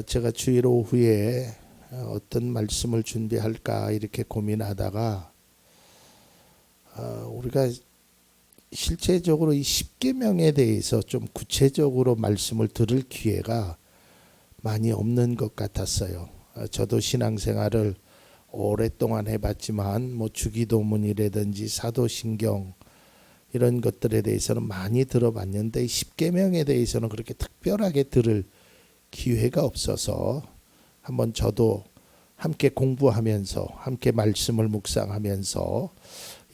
제가 주일 오후에 어떤 말씀을 준비할까 이렇게 고민하다가 우리가 실제적으로 이 십계명에 대해서 좀 구체적으로 말씀을 들을 기회가 많이 없는 것 같았어요. 저도 신앙생활을 오랫동안 해봤지만 주기도문이라든지 사도신경 이런 것들에 대해서는 많이 들어봤는데 십계명에 대해서는 그렇게 특별하게 들을 기회가 없어서 한번 저도 함께 공부하면서 함께 말씀을 묵상하면서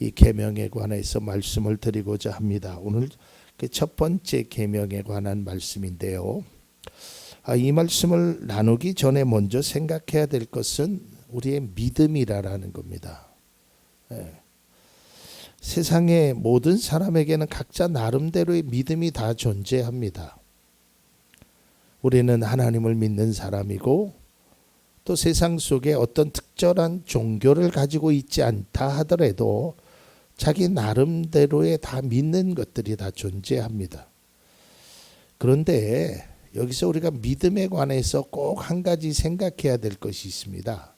이 계명에 관해서 말씀을 드리고자 합니다. 오늘 그 첫 번째 계명에 관한 말씀인데요. 이 말씀을 나누기 전에 먼저 생각해야 될 것은 우리의 믿음이라는 겁니다. 세상의 모든 사람에게는 각자 나름대로의 믿음이 다 존재합니다. 우리는 하나님을 믿는 사람이고 또 세상 속에 어떤 특별한 종교를 가지고 있지 않다 하더라도 자기 나름대로의 다 믿는 것들이 다 존재합니다. 그런데 여기서 우리가 믿음에 관해서 꼭 한 가지 생각해야 될 것이 있습니다.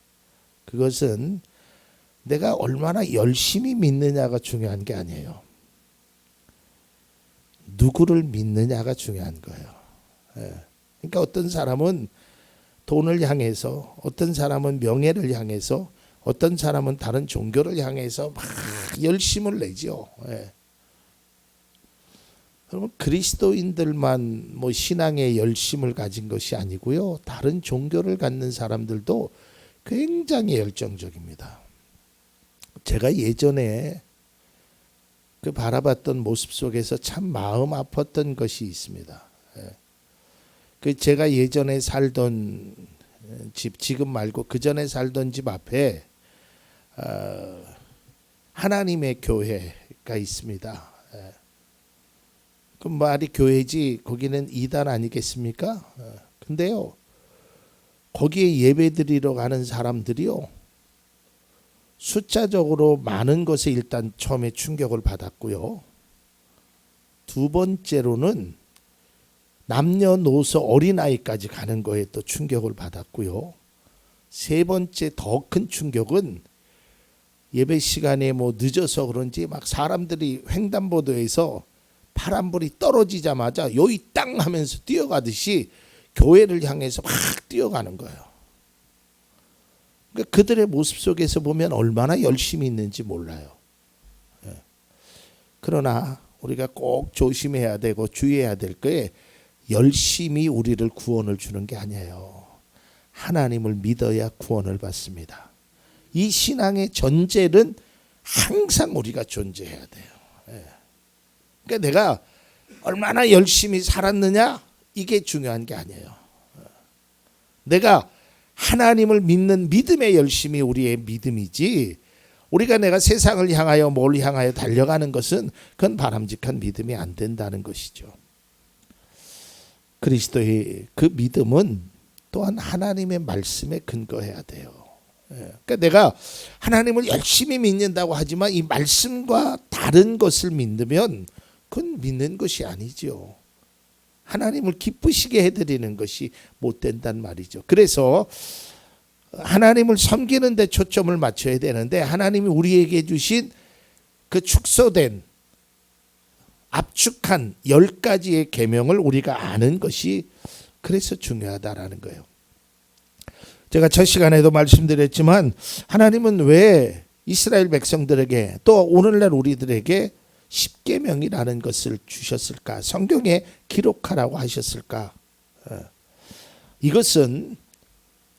그것은 내가 얼마나 열심히 믿느냐가 중요한 게 아니에요. 누구를 믿느냐가 중요한 거예요. 그러니까 어떤 사람은 돈을 향해서, 어떤 사람은 명예를 향해서, 어떤 사람은 다른 종교를 향해서 막 열심을 내죠. 그러면 그리스도인들만 신앙의 열심을 가진 것이 아니고요. 다른 종교를 갖는 사람들도 굉장히 열정적입니다. 제가 예전에 그 바라봤던 모습 속에서 참 마음 아팠던 것이 있습니다. 그 제가 예전에 살던 집, 지금 말고 그 전에 살던 집 앞에 하나님의 교회가 있습니다. 그 말이 교회지 거기는 이단 아니겠습니까? 근데요, 거기에 예배드리러 가는 사람들이요, 숫자적으로 많은 것에 일단 처음에 충격을 받았고요. 두 번째로는 남녀노소 어린아이까지 가는 거에 또 충격을 받았고요. 세 번째 더 큰 충격은 예배 시간에 늦어서 그런지 막 사람들이 횡단보도에서 파란불이 떨어지자마자 요이 땅 하면서 뛰어가듯이 교회를 향해서 막 뛰어가는 거예요. 그러니까 그들의 모습 속에서 보면 얼마나 열심히 있는지 몰라요. 그러나 우리가 꼭 조심해야 되고 주의해야 될 거에, 열심히 우리를 구원을 주는 게 아니에요. 하나님을 믿어야 구원을 받습니다. 이 신앙의 전제는 항상 우리가 존재해야 돼요. 그러니까 내가 얼마나 열심히 살았느냐 이게 중요한 게 아니에요. 내가 하나님을 믿는 믿음의 열심이 우리의 믿음이지, 우리가 내가 세상을 향하여 뭘 향하여 달려가는 것은 그건 바람직한 믿음이 안 된다는 것이죠. 그리스도의 그 믿음은 또한 하나님의 말씀에 근거해야 돼요. 그러니까 내가 하나님을 열심히 믿는다고 하지만 이 말씀과 다른 것을 믿으면 그건 믿는 것이 아니죠. 하나님을 기쁘시게 해드리는 것이 못 된단 말이죠. 그래서 하나님을 섬기는 데 초점을 맞춰야 되는데, 하나님이 우리에게 주신 그 축소된 압축한 10가지의 계명을 우리가 아는 것이 그래서 중요하다라는 거예요. 제가 첫 시간에도 말씀드렸지만 하나님은 왜 이스라엘 백성들에게 또 오늘날 우리들에게 십계명이라는 것을 주셨을까? 성경에 기록하라고 하셨을까? 이것은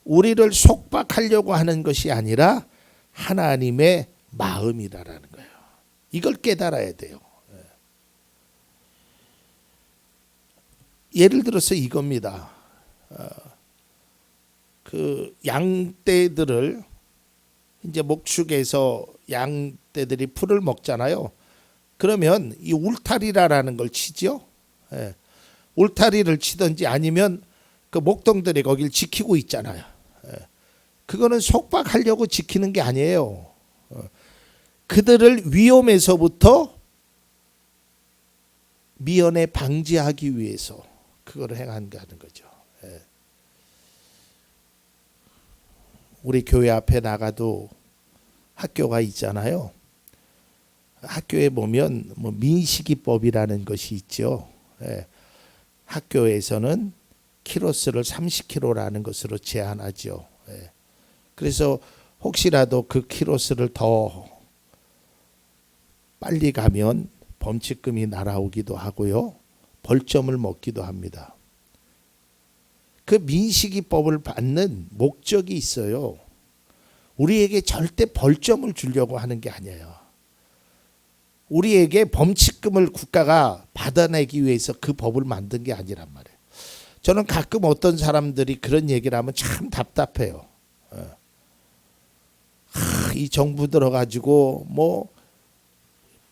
우리를 속박하려고 하는 것이 아니라 하나님의 마음이라는 거예요. 이걸 깨달아야 돼요. 예를 들어서 이겁니다. 그 양떼들을 이제 목축에서 양떼들이 풀을 먹잖아요. 그러면 이 울타리라는 걸 치죠. 울타리를 치든지 아니면 그 목동들이 거길 지키고 있잖아요. 그거는 속박하려고 지키는 게 아니에요. 그들을 위험에서부터 미연에 방지하기 위해서 그걸 행한다는 거죠. 우리 교회 앞에 나가도 학교가 있잖아요. 학교에 보면 뭐 민식이법이라는 것이 있죠. 예. 학교에서는 키로수를 30kg라는 것으로 제한하죠. 예. 그래서 혹시라도 그 키로수를 더 빨리 가면 범칙금이 날아오기도 하고요. 벌점을 먹기도 합니다. 그 민식이법을 받는 목적이 있어요. 우리에게 절대 벌점을 주려고 하는 게 아니에요. 우리에게 범칙금을 국가가 받아내기 위해서 그 법을 만든 게 아니란 말이에요. 저는 가끔 어떤 사람들이 그런 얘기를 하면 참 답답해요. 이 정부 들어가지고 뭐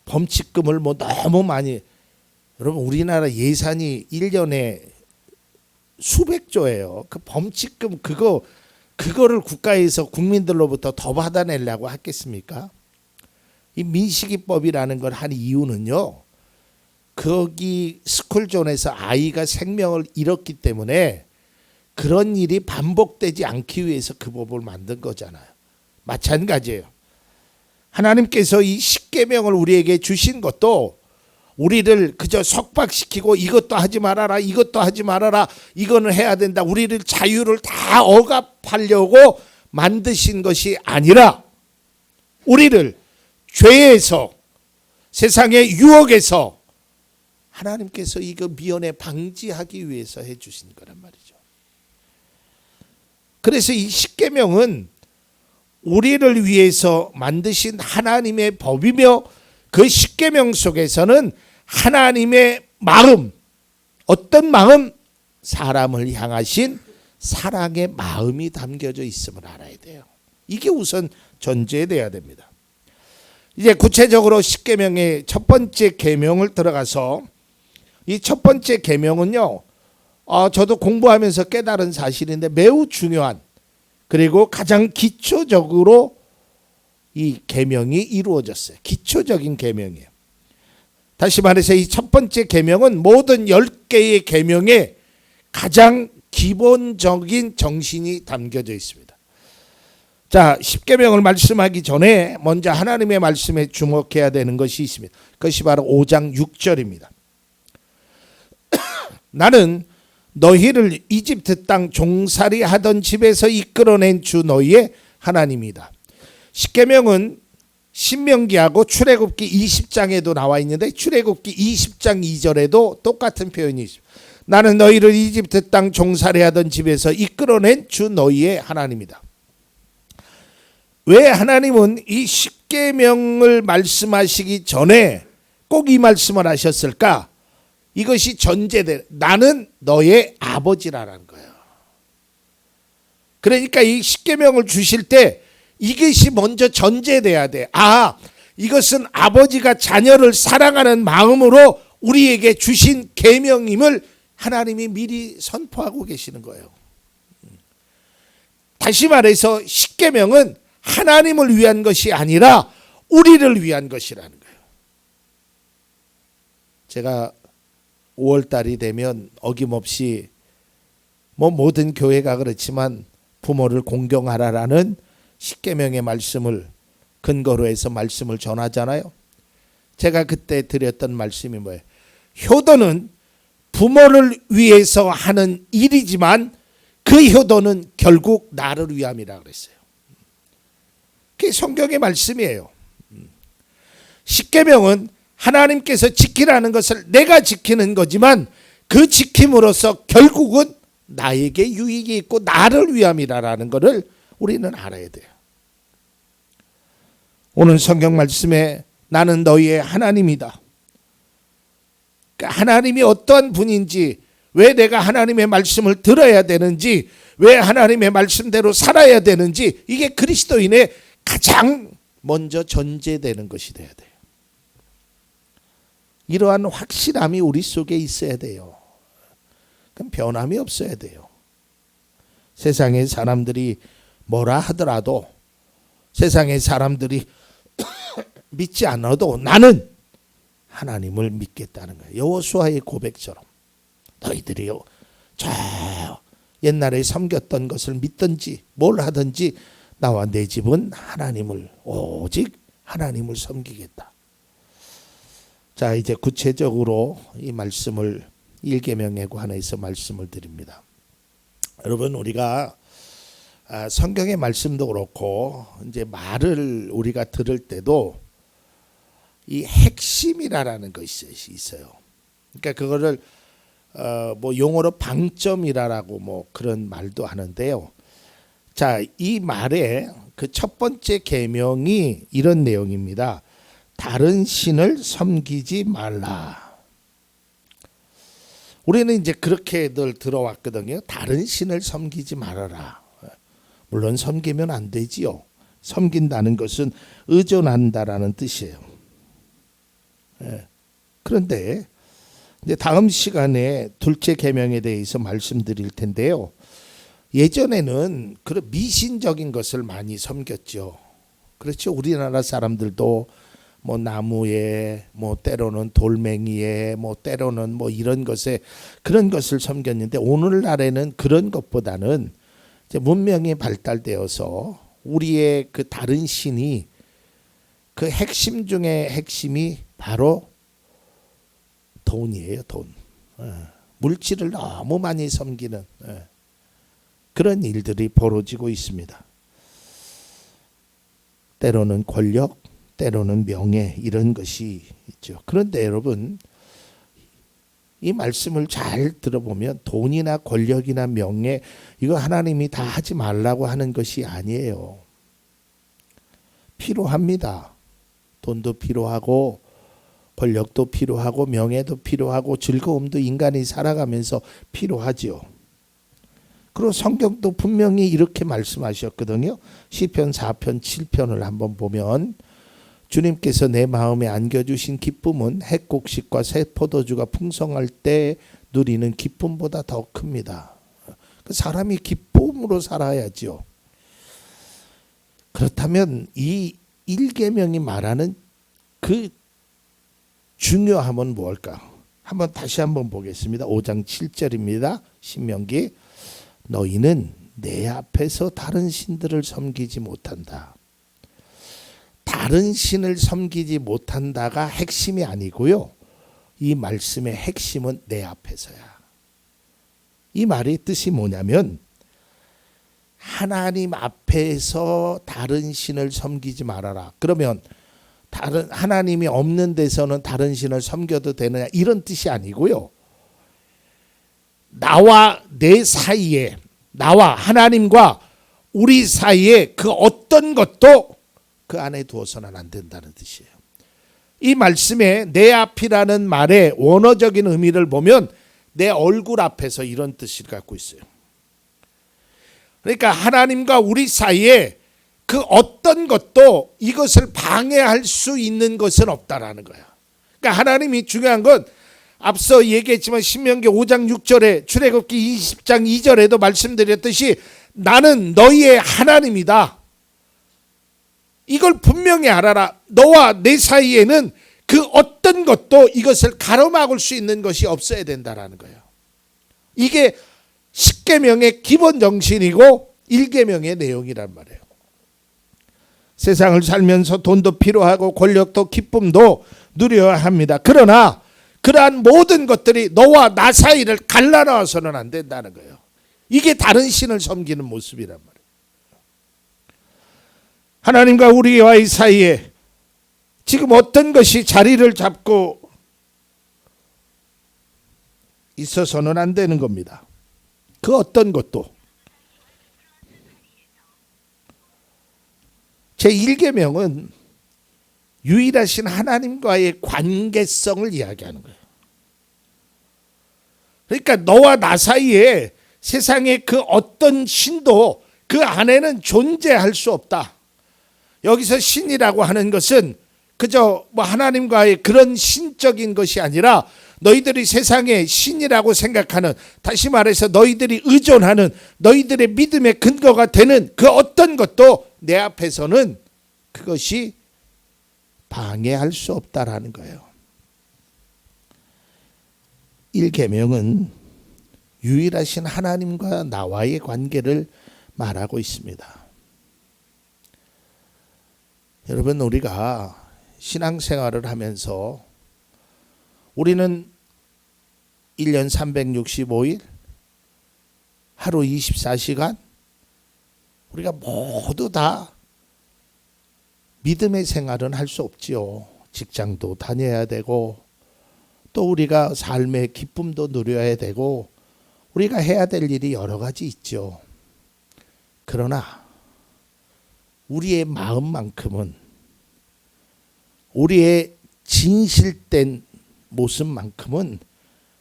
범칙금을 뭐 너무 많이, 여러분 우리나라 예산이 1년에 수백조예요. 그 범칙금 그거를 국가에서 국민들로부터 더 받아내려고 하겠습니까? 이 민식이법이라는 걸 한 이유는요. 거기 스쿨존에서 아이가 생명을 잃었기 때문에 그런 일이 반복되지 않기 위해서 그 법을 만든 거잖아요. 마찬가지예요. 하나님께서 이 십계명을 우리에게 주신 것도 우리를 그저 속박시키고 이것도 하지 말아라, 이것도 하지 말아라, 이거는 해야 된다, 우리를 자유를 다 억압하려고 만드신 것이 아니라 우리를 죄에서, 세상의 유혹에서 하나님께서 이거 미연에 방지하기 위해서 해주신 거란 말이죠. 그래서 이 십계명은 우리를 위해서 만드신 하나님의 법이며 그 십계명 속에서는 하나님의 마음, 어떤 마음? 사람을 향하신 사랑의 마음이 담겨져 있음을 알아야 돼요. 이게 우선 전제돼야 됩니다. 이제 구체적으로 십계명의 첫 번째 계명을 들어가서 이 첫 번째 계명은요, 저도 공부하면서 깨달은 사실인데 매우 중요한, 그리고 가장 기초적으로 이 계명이 이루어졌어요. 기초적인 계명이에요. 다시 말해서 이 첫 번째 계명은 모든 10개의 계명에 가장 기본적인 정신이 담겨져 있습니다. 자, 십계명을 말씀하기 전에 먼저 하나님의 말씀에 주목해야 되는 것이 있습니다. 그것이 바로 5장 6절입니다. 나는 너희를 이집트 땅 종살이 하던 집에서 이끌어낸 주 너희의 하나님이다. 십계명은 신명기하고 출애굽기 20장에도 나와 있는데 출애굽기 20장 2절에도 똑같은 표현이 있습니다. 나는 너희를 이집트 땅 종살이 하던 집에서 이끌어낸 주 너희의 하나님이다. 왜 하나님은 이 십계명을 말씀하시기 전에 꼭 이 말씀을 하셨을까? 이것이 전제돼. 나는 너의 아버지라는 거예요. 그러니까 이 십계명을 주실 때 이것이 먼저 전제돼야 돼. 이것은 아버지가 자녀를 사랑하는 마음으로 우리에게 주신 계명임을 하나님이 미리 선포하고 계시는 거예요. 다시 말해서 십계명은 하나님을 위한 것이 아니라 우리를 위한 것이라는 거예요. 제가 5월달이 되면 어김없이 모든 교회가 그렇지만 부모를 공경하라라는 십계명의 말씀을 근거로 해서 말씀을 전하잖아요. 제가 그때 드렸던 말씀이 뭐예요? 효도는 부모를 위해서 하는 일이지만 그 효도는 결국 나를 위함이라 그랬어요. 그게 성경의 말씀이에요. 십계명은 하나님께서 지키라는 것을 내가 지키는 거지만 그 지킴으로써 결국은 나에게 유익이 있고 나를 위함이라는 것을 우리는 알아야 돼요. 오늘 성경 말씀에 나는 너희의 하나님이다. 그러니까 하나님이 어떠한 분인지, 왜 내가 하나님의 말씀을 들어야 되는지, 왜 하나님의 말씀대로 살아야 되는지, 이게 그리스도인의 가장 먼저 전제되는 것이 돼야 돼요. 이러한 확실함이 우리 속에 있어야 돼요. 그럼 변함이 없어야 돼요. 세상의 사람들이 뭐라 하더라도, 세상의 사람들이 믿지 않아도 나는 하나님을 믿겠다는 거예요. 여호수아의 고백처럼 너희들이요 저 옛날에 섬겼던 것을 믿든지 뭘 하든지 나와 내 집은 하나님을 오직 하나님을 섬기겠다. 자, 이제 구체적으로 이 말씀을 일계명에 관해서 말씀을 드립니다. 여러분, 우리가 성경의 말씀도 그렇고 이제 말을 우리가 들을 때도 이 핵심이라는 것이 있어요. 그러니까 그거를 뭐 용어로 방점이라고 뭐 그런 말도 하는데요. 자, 이 말의 그 첫 번째 계명이 이런 내용입니다. 다른 신을 섬기지 말라. 우리는 이제 그렇게 늘 들어왔거든요. 다른 신을 섬기지 말아라. 물론 섬기면 안 되지요. 섬긴다는 것은 의존한다라는 뜻이에요. 그런데 이제 다음 시간에 둘째 계명에 대해서 말씀드릴 텐데요. 예전에는 그런 미신적인 것을 많이 섬겼죠. 그렇죠. 우리나라 사람들도 뭐 나무에, 뭐 때로는 돌멩이에, 뭐 때로는 뭐 이런 것에 그런 것을 섬겼는데, 오늘날에는 그런 것보다는 이제 문명이 발달되어서 우리의 그 다른 신이 그 핵심 중에 핵심이 바로 돈이에요. 돈. 물질을 너무 많이 섬기는 그런 일들이 벌어지고 있습니다. 때로는 권력, 때로는 명예, 이런 것이 있죠. 그런데 여러분, 이 말씀을 잘 들어보면 돈이나 권력이나 명예, 이거 하나님이 다 하지 말라고 하는 것이 아니에요. 필요합니다. 돈도 필요하고 권력도 필요하고 명예도 필요하고 즐거움도 인간이 살아가면서 필요하지요. 그리고 성경도 분명히 이렇게 말씀하셨거든요. 시편 4편 7편을 한번 보면, 주님께서 내 마음에 안겨주신 기쁨은 핵곡식과 새 포도주가 풍성할 때 누리는 기쁨보다 더 큽니다. 사람이 기쁨으로 살아야죠. 그렇다면 이 1계명이 말하는 그 중요함은 뭘까? 다시 한번 보겠습니다. 5장 7절입니다. 신명기. 너희는 내 앞에서 다른 신들을 섬기지 못한다. 다른 신을 섬기지 못한다가 핵심이 아니고요. 이 말씀의 핵심은 내 앞에서야. 이 말의 뜻이 뭐냐면, 하나님 앞에서 다른 신을 섬기지 말아라. 그러면 다른 하나님이 없는 데서는 다른 신을 섬겨도 되느냐, 이런 뜻이 아니고요. 나와 내 사이에, 나와 하나님과 우리 사이에 그 어떤 것도 그 안에 두어서는 안 된다는 뜻이에요. 이 말씀에 내 앞이라는 말의 원어적인 의미를 보면 내 얼굴 앞에서, 이런 뜻을 갖고 있어요. 그러니까 하나님과 우리 사이에 그 어떤 것도 이것을 방해할 수 있는 것은 없다라는 거야. 그러니까 하나님이 중요한 건, 앞서 얘기했지만 신명기 5장 6절에 출애굽기 20장 2절에도 말씀드렸듯이 나는 너희의 하나님이다. 이걸 분명히 알아라. 너와 내 사이에는 그 어떤 것도 이것을 가로막을 수 있는 것이 없어야 된다라는 거예요. 이게 10계명의 기본 정신이고 1계명의 내용이란 말이에요. 세상을 살면서 돈도 필요하고 권력도 기쁨도 누려야 합니다. 그러나 그러한 모든 것들이 너와 나 사이를 갈라놔서는 안 된다는 거예요. 이게 다른 신을 섬기는 모습이란 말이에요. 하나님과 우리와의 사이에 지금 어떤 것이 자리를 잡고 있어서는 안 되는 겁니다. 그 어떤 것도. 제1계명은 유일하신 하나님과의 관계성을 이야기하는 거예요. 그러니까 너와 나 사이에 세상의 그 어떤 신도 그 안에는 존재할 수 없다. 여기서 신이라고 하는 것은 그저 뭐 하나님과의 그런 신적인 것이 아니라 너희들이 세상의 신이라고 생각하는, 다시 말해서 너희들이 의존하는, 너희들의 믿음의 근거가 되는 그 어떤 것도 내 앞에서는 그것이 방해할 수 없다라는 거예요. 1계명은 유일하신 하나님과 나와의 관계를 말하고 있습니다. 여러분, 우리가 신앙생활을 하면서 우리는 1년 365일 하루 24시간 우리가 모두 다 믿음의 생활은 할 수 없지요. 직장도 다녀야 되고 또 우리가 삶의 기쁨도 누려야 되고 우리가 해야 될 일이 여러 가지 있죠. 그러나 우리의 마음만큼은, 우리의 진실된 모습만큼은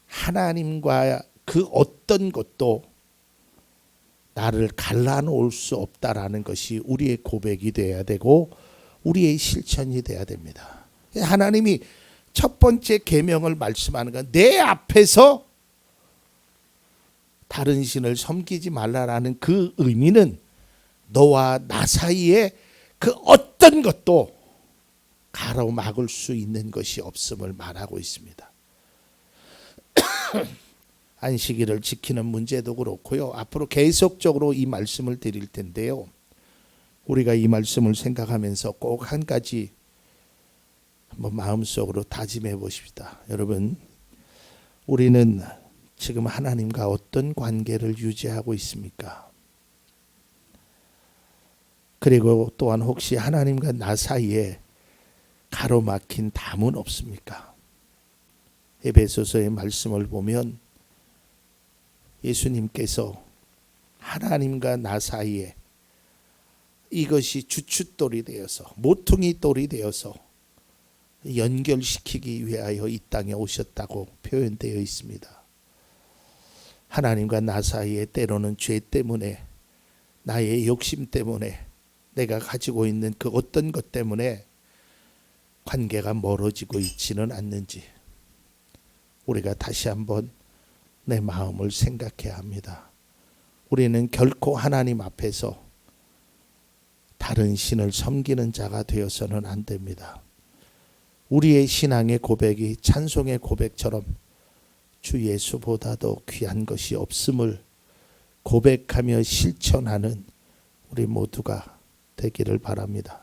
하나님과 그 어떤 것도 나를 갈라놓을 수 없다라는 것이 우리의 고백이 돼야 되고 우리의 실천이 돼야 됩니다. 하나님이 첫 번째 계명을 말씀하는 건 내 앞에서 다른 신을 섬기지 말라라는 그 의미는 너와 나 사이에 그 어떤 것도 가로막을 수 있는 것이 없음을 말하고 있습니다. 안식일을 지키는 문제도 그렇고요. 앞으로 계속적으로 이 말씀을 드릴 텐데요. 우리가 이 말씀을 생각하면서 꼭 한 가지 한번 마음속으로 다짐해 보십시다. 여러분, 우리는 지금 하나님과 어떤 관계를 유지하고 있습니까? 그리고 또한 혹시 하나님과 나 사이에 가로막힌 담은 없습니까? 에베소서의 말씀을 보면 예수님께서 하나님과 나 사이에 이것이 주춧돌이 되어서, 모퉁이 돌이 되어서 연결시키기 위하여 이 땅에 오셨다고 표현되어 있습니다. 하나님과 나 사이에 때로는 죄 때문에, 나의 욕심 때문에, 내가 가지고 있는 그 어떤 것 때문에 관계가 멀어지고 있지는 않는지 우리가 다시 한번 내 마음을 생각해야 합니다. 우리는 결코 하나님 앞에서 다른 신을 섬기는 자가 되어서는 안 됩니다. 우리의 신앙의 고백이 찬송의 고백처럼 주 예수보다도 귀한 것이 없음을 고백하며 실천하는 우리 모두가 되기를 바랍니다.